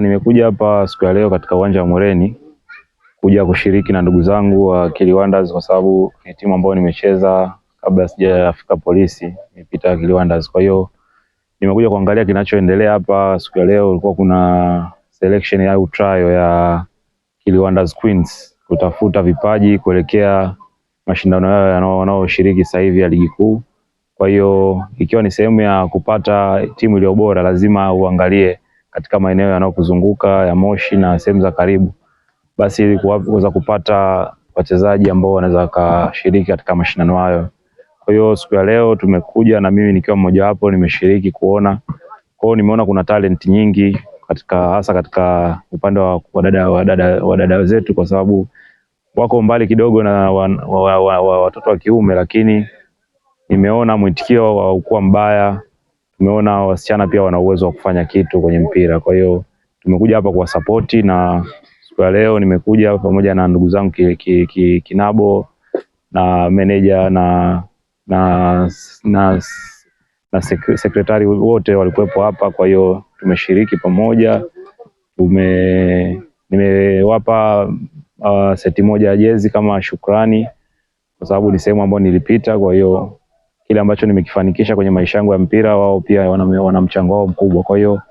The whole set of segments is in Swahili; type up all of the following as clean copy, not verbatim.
Nimekuja hapa siku ya leo katika uwanja wa Moreni kuja kushiriki na ndugu zangu wa Kili Wonders kwa sababu ni timu ambayo nimecheza kabla sijafika polisi, nilipita Kili Wonders. Kwa hiyo nimekuja kuangalia kinachoendelea hapa. Siku ya leo kulikuwa kuna selection au trial ya Kili Wonders Queens kutafuta vipaji kuelekea mashindano yao wanaoshiriki sasa hivi ya ligi kuu. Kwa hiyo ikiwa ni sehemu ya kupata timu iliyo bora, lazima uangalie katika maeneo yanayokuzunguka ya Moshi na sehemu za karibu, basi ili kuweza kupata wachezaji ambao wanaweza kushiriki katika mashindano hayo. Kwa hiyo siku ya leo tumekuja na mimi nikiwa mmoja wapo nimeshiriki kuona. Kwa hiyo nimeona kuna talent nyingi hasa katika upande wa wadada zetu, kwa sababu wako mbali kidogo na watoto wa kiume, lakini nimeona mwitikio haukuwa mbaya. Tumeona wasichana pia wana uwezo wa kufanya kitu kwenye mpira. Kwa hiyo tumekuja hapa kwa support, na siku ya leo nimekuja pamoja na ndugu zangu Kinabo na manager na sekretari wote walikuwepo hapa. Kwa hiyo tumeshiriki pamoja. Nimewapa seti moja ya jezi kama shukrani kwa sababu ni sehemu ambayo nilipita. Kwa hiyo kile ambacho nimekifanikisha kwenye maisha yangu ya mpira, wao pia wana mchango wao mkubwa. Kwa hiyo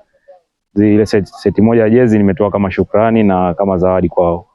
ile seti moja ya jezi nimetoa kama shukrani na kama zawadi kwao.